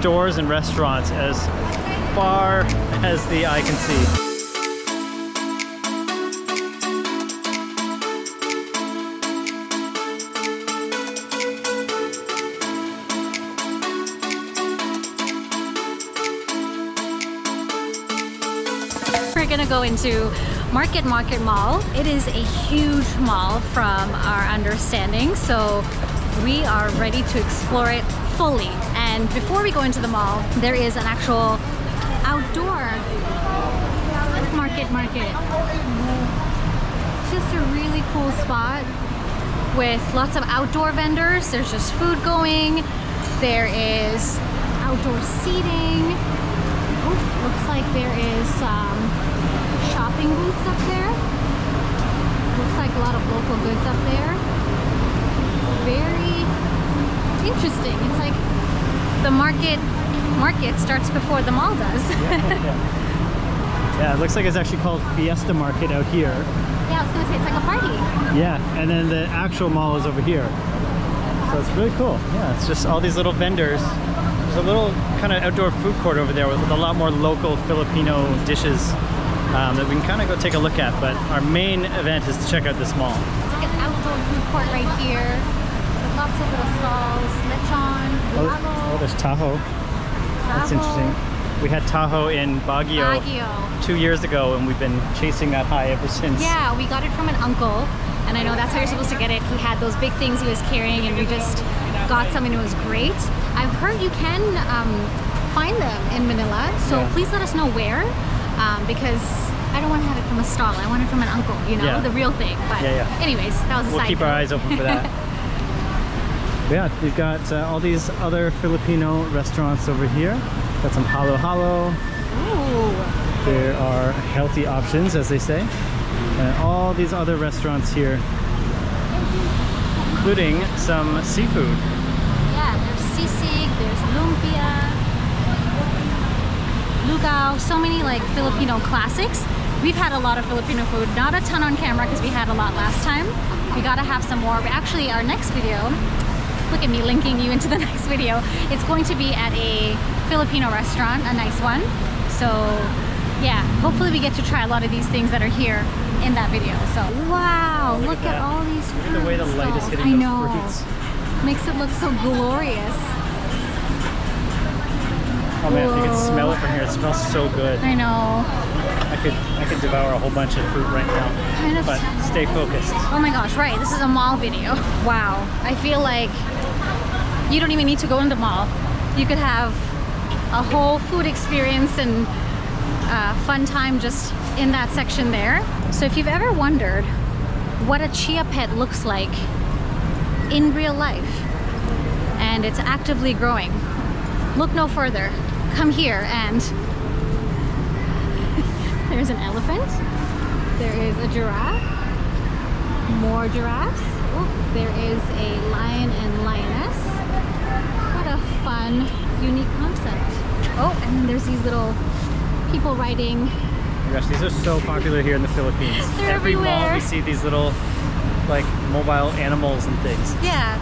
stores and restaurants as far as the eye can see. We're gonna go into Market Mall. It is a huge mall from our understanding, so we are ready to explore it fully. And before we go into the mall, there is an actual outdoor market. It's just a really cool spot with lots of outdoor vendors. There's just food going. There is outdoor seating. Oh, looks like there is some shopping booths up there. Looks like a lot of local goods up there. Very interesting. It's like the market starts before the mall does. Yeah, it looks like it's actually called Fiesta Market out here. Yeah, I was gonna say it's like a party. Yeah, and then the actual mall is over here. So it's really cool. Yeah, it's just all these little vendors. There's a little kind of outdoor food court over there with a lot more local Filipino dishes that we can kind of go take a look at. But our main event is to check out this mall. It's like an outdoor food court right here with lots of little stalls. Lechon, oh, there's Tahoe. That's interesting. We had Tahoe in Baguio 2 years ago, and we've been chasing that high ever since. Yeah, we got it from an uncle, and I know that's how you're supposed to get it. He had those big things he was carrying, and we just got something that was great. I've heard you can find them in Manila, so please let us know where, because I don't want to have it from a stall. I want it from an uncle, you know, the real thing. But anyways, that was a side We'll keep our eyes open for that. Yeah, we've got all these other Filipino restaurants over here. Got some halo halo. Ooh. There are healthy options, as they say. And all these other restaurants here, including some seafood. Yeah, there's sisig, there's lumpia, lugao, so many like Filipino classics. We've had a lot of Filipino food, not a ton on camera because we had a lot last time. We gotta have some more. But actually, our next video, look at me linking you into the next video, it's going to be at a Filipino restaurant, a nice one. So yeah, hopefully we get to try a lot of these things that are here in that video. So wow, look at all these fruit Look at the way the light is hitting I those know. fruits. Makes it look so glorious. Oh man, if you can smell it from here, it smells so good. I know. I could devour a whole bunch of fruit right now. But stay focused. Oh my gosh, right, this is a mall video. Wow, I feel like you don't even need to go in the mall. You could have a whole food experience and fun time just in that section there. So if you've ever wondered what a chia pet looks like in real life, and it's actively growing, look no further. Come here and there's an elephant, there is a giraffe, more giraffes. Oh, there is a lion and lioness. What a fun, unique concept. Oh, and then there's these little people riding. Oh my gosh, these are so popular here in the Philippines. They're Every everywhere. mall we see these little like mobile animals and things. Yeah.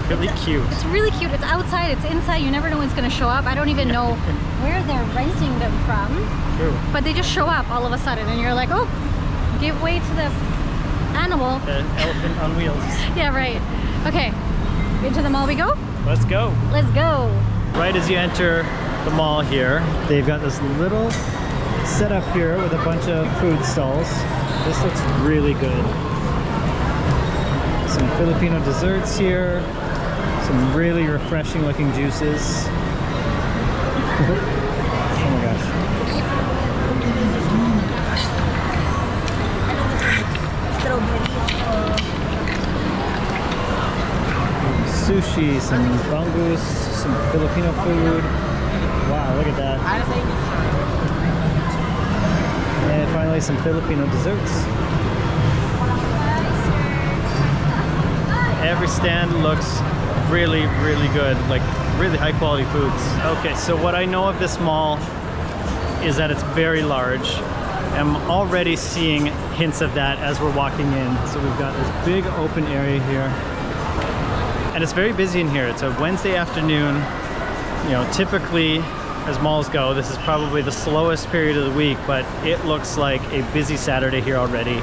Really cute. It's really cute. It's outside, it's inside. You never know when it's going to show up. I don't even know where they're renting them from. True. But they just show up all of a sudden and you're like, oh, give way to the animal. The elephant on wheels. Yeah, right. Okay, into the mall we go? Let's go. Let's go. Right as you enter the mall here, they've got this little setup here with a bunch of food stalls. This looks really good. Some Filipino desserts here. Some really refreshing looking juices. Oh my gosh. Sushi, some bangus, some Filipino food. Wow, look at that. And finally some Filipino desserts. Every stand looks really, really good, like really high quality foods. Okay, so what I know of this mall is that it's very large. I'm already seeing hints of that as we're walking in. So we've got this big open area here. And it's very busy in here. It's a Wednesday afternoon. You know, typically as malls go, this is probably the slowest period of the week, but it looks like a busy Saturday here already.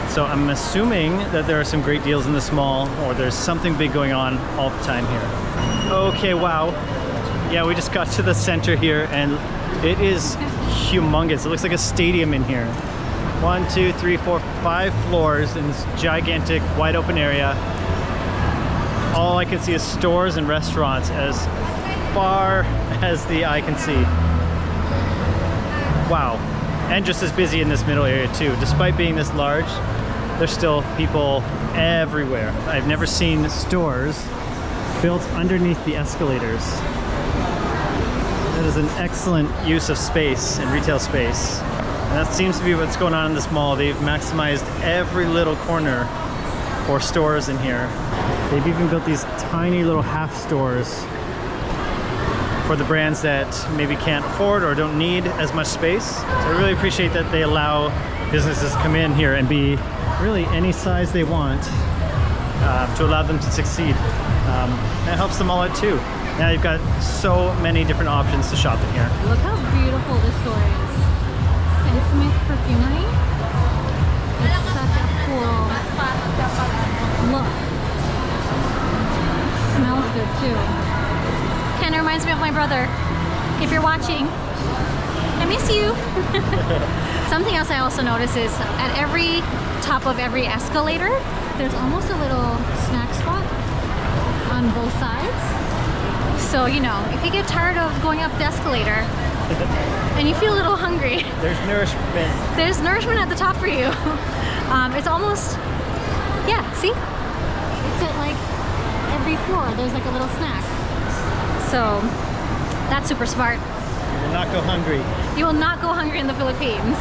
So I'm assuming that there are some great deals in this mall, or there's something big going on all the time here. Okay, wow. Yeah, we just got to the center here and it is humongous. It looks like a stadium in here. 1, 2, 3, 4, 5 floors in this gigantic wide open area. All I can see is stores and restaurants as far as the eye can see. Wow. And just as busy in this middle area too. Despite being this large, there's still people everywhere. I've never seen stores built underneath the escalators. That is an excellent use of space and retail space. And that seems to be what's going on in this mall. They've maximized every little corner for stores in here. They've even built these tiny little half stores for the brands that maybe can't afford or don't need as much space. So I really appreciate that they allow businesses to come in here and be really any size they want to allow them to succeed. That helps them all out too. Now you've got so many different options to shop in here. Look how beautiful this store is. Smith Perfumery. It's such a cool look. It smells good too. Kind of reminds me of my brother. If you're watching, I miss you. Something else I also notice is at every top of every escalator, there's almost a little snack spot on both sides. So, you know, if you get tired of going up the escalator and you feel a little hungry, there's nourishment. There's nourishment at the top for you. It's almost, yeah, see? It's at like every floor, there's like a little snack. So that's super smart. You will not go hungry. You will not go hungry in the Philippines.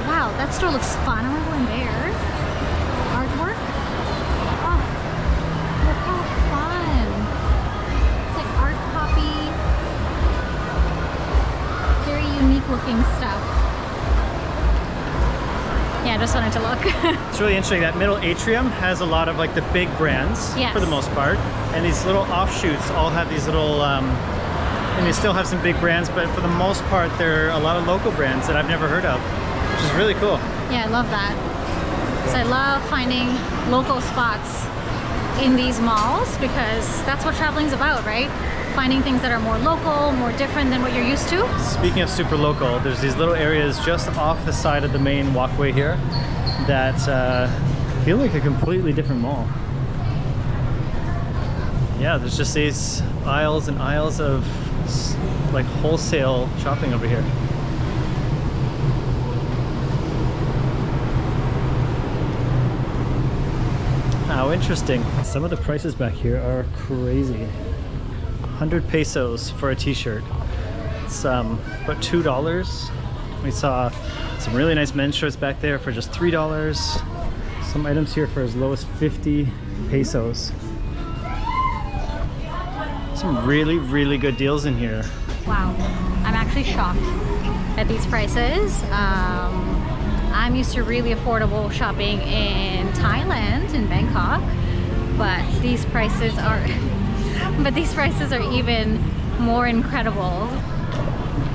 Wow, that store looks fun. I want to go in there. Artwork. Oh, look how fun. It's like art copy. Very unique looking stuff. Yeah, I just wanted to look. It's really interesting. That middle atrium has a lot of like the big brands, yes, for the most part. And these little offshoots all have these little, and they still have some big brands, but for the most part, there are a lot of local brands that I've never heard of, which is really cool. Yeah, I love that. Because I love finding local spots in these malls, because that's what traveling's about, right? Finding things that are more local, more different than what you're used to. Speaking of super local, there's these little areas just off the side of the main walkway here that feel like a completely different mall. Yeah, there's just these aisles and aisles of like wholesale shopping over here. How interesting. Some of the prices back here are crazy. 100 pesos for a t-shirt. It's about $2. We saw some really nice men's shirts back there for just $3. Some items here for as low as 50 pesos. Some really, really good deals in here. Wow, I'm actually shocked at these prices. I'm used to really affordable shopping in Thailand, in Bangkok, but these prices are even more incredible.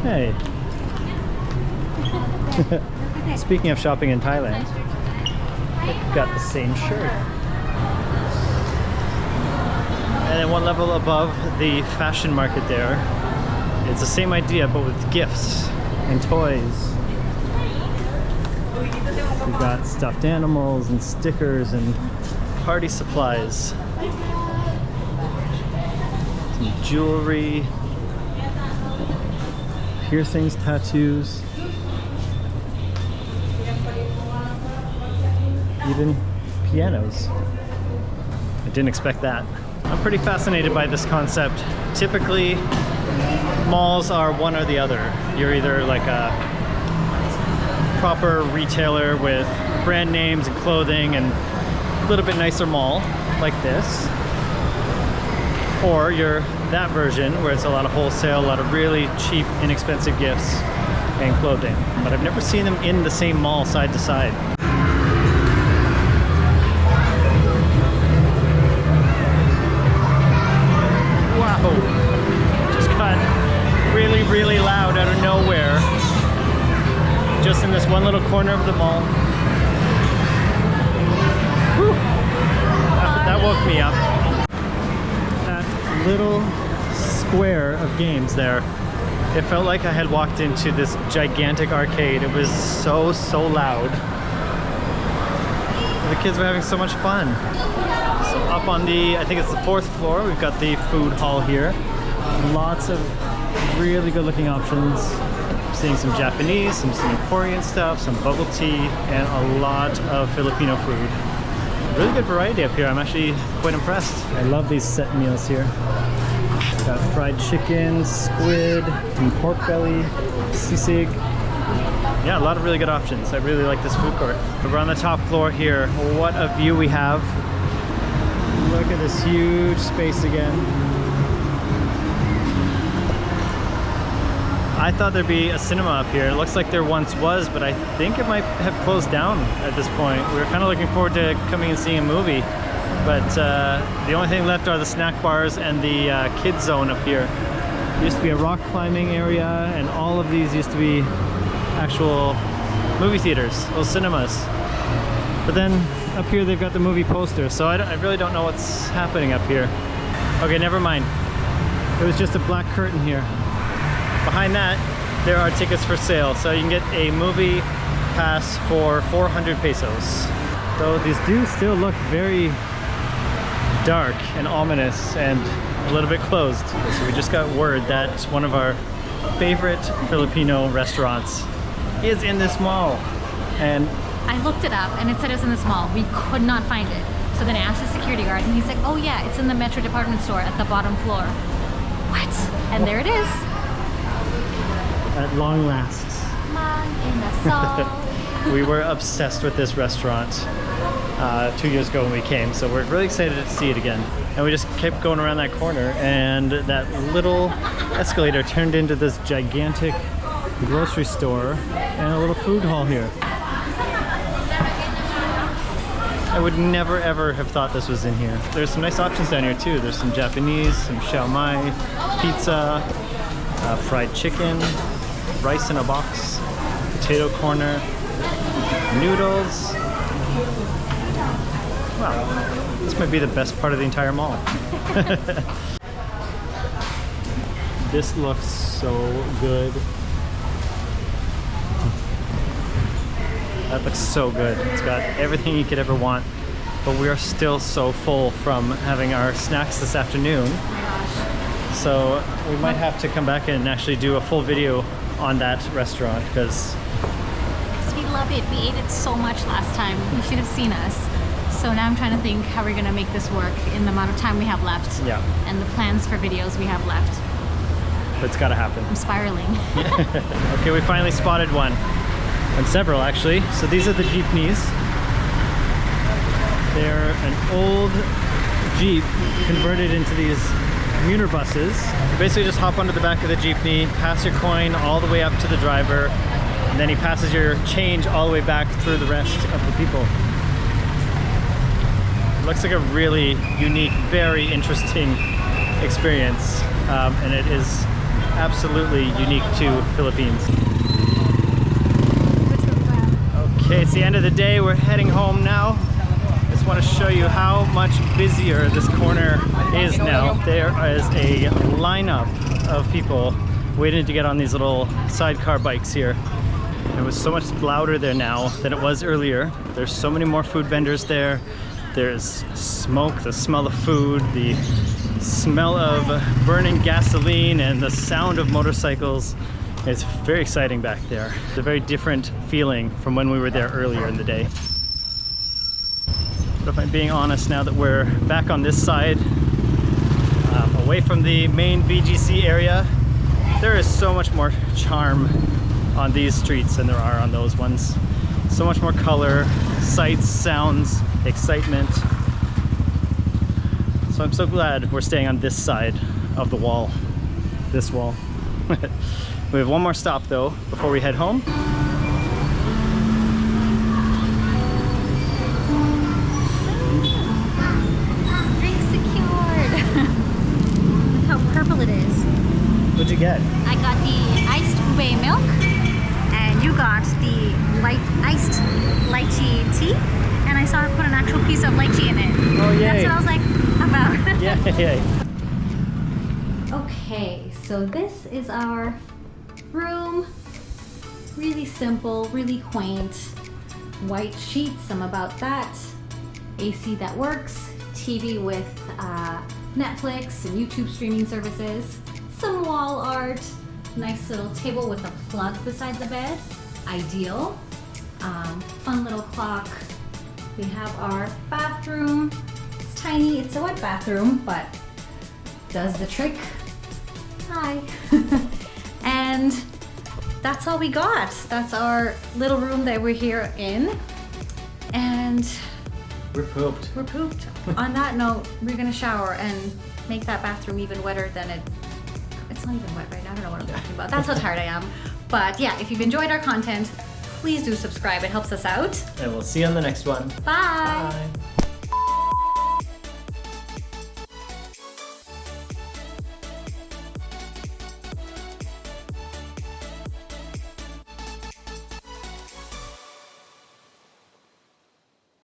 Hey. Speaking of shopping in Thailand, they've got the same shirt. And then one level above the fashion market there, it's the same idea but with gifts and toys. We've got stuffed animals and stickers and party supplies. Some jewelry, piercings, tattoos, even pianos. I didn't expect that. I'm pretty fascinated by this concept. Typically, malls are one or the other. You're either like a proper retailer with brand names and clothing and a little bit nicer mall like this, or you're that version where it's a lot of wholesale, a lot of really cheap, inexpensive gifts and clothing. But I've never seen them in the same mall side to side. Wow. just in this one little corner of the mall. Whew. That woke me up. That little square of games there. It felt like I had walked into this gigantic arcade. It was so loud. The kids were having so much fun. So up on the, I think it's the 4th floor, we've got the food hall here. Lots of really good looking options. Seeing some Japanese, some Singaporean stuff, some bubble tea, and a lot of Filipino food. Really good variety up here. I'm actually quite impressed. I love these set meals here. Got fried chicken, squid, and pork belly, sisig. Yeah, a lot of really good options. I really like this food court. But we're on the top floor here. What a view we have. Look at this huge space again. I thought there'd be a cinema up here. It looks like there once was, but I think it might have closed down at this point. We were kind of looking forward to coming and seeing a movie. But the only thing left are the snack bars and the kids zone up here. There used to be a rock climbing area, and all of these used to be actual movie theaters, little cinemas. But then up here they've got the movie poster, so I really don't know what's happening up here. Okay, never mind. It was just a black curtain here. Behind that, there are tickets for sale, so you can get a movie pass for 400 pesos. Though these do still look very dark and ominous and a little bit closed. So we just got word that one of our favorite Filipino restaurants is in this mall. And I looked it up and it said it was in this mall. We could not find it. So then I asked the security guard and he's like, oh yeah, it's in the Metro department store at the bottom floor. What? And there it is. At long last. Mang inasal. We were obsessed with this restaurant 2 years ago when we came, so we're really excited to see it again. And we just kept going around that corner, and that little escalator turned into this gigantic grocery store and a little food hall here. I would never ever have thought this was in here. There's some nice options down here too. There's some Japanese, some shao mai, pizza, fried chicken, rice in a box, potato corner, noodles. Wow, this might be the best part of the entire mall. This looks so good. That looks so good. It's got everything you could ever want, but we are still so full from having our snacks this afternoon. So we might have to come back and actually do a full video on that restaurant because We love it. We ate it so much last time. You should have seen us. So now I'm trying to think how we're gonna make this work in the amount of time we have left. Yeah. And the plans for videos we have left. It's gotta happen. I'm spiraling. Okay, we finally spotted one. And several actually. So these are the Jeepneys. They're an old Jeep converted into these commuter buses. You basically just hop onto the back of the Jeepney, pass your coin all the way up to the driver, and then he passes your change all the way back through the rest of the people. It looks like a really unique, very interesting experience, and it is absolutely unique to Philippines. Okay, it's the end of the day. We're heading home now. Just want to show you how much busier this corner is now. There is a lineup of people waiting to get on these little sidecar bikes here. It was so much louder there now than it was earlier. There's so many more food vendors there. There's smoke, the smell of food, the smell of burning gasoline, and the sound of motorcycles. It's very exciting back there. It's a very different feeling from when we were there earlier in the day. But if I'm being honest, now that we're back on this side, away from the main BGC area, there is so much more charm on these streets than there are on those ones. So much more color, sights, sounds, excitement. So I'm so glad we're staying on this side of the wall, this wall. We have one more stop though before we head home. Drink secured. Look how purple it is. What'd you get? I got the iced ube milk and you got the iced lychee tea, and I saw her put an actual piece of lychee in it. Oh, yay. That's what I was like, about. Yay. Okay, so this is our room. Really simple, really quaint. White sheets, I'm about that. AC that works. TV with Netflix and YouTube streaming services. Some wall art. Nice little table with a plug beside the bed. Ideal. Fun little clock. We have our bathroom. It's tiny, it's a wet bathroom, but does the trick. Hi. And that's all we got. That's our little room that we're here in. And We're pooped. we're pooped. On that note, we're gonna shower and make that bathroom even wetter than it's not even wet right now. I don't know what I'm talking about. That's how tired I am. But yeah, if you've enjoyed our content, please do subscribe. It helps us out. And we'll see you on the next one. Bye. Bye.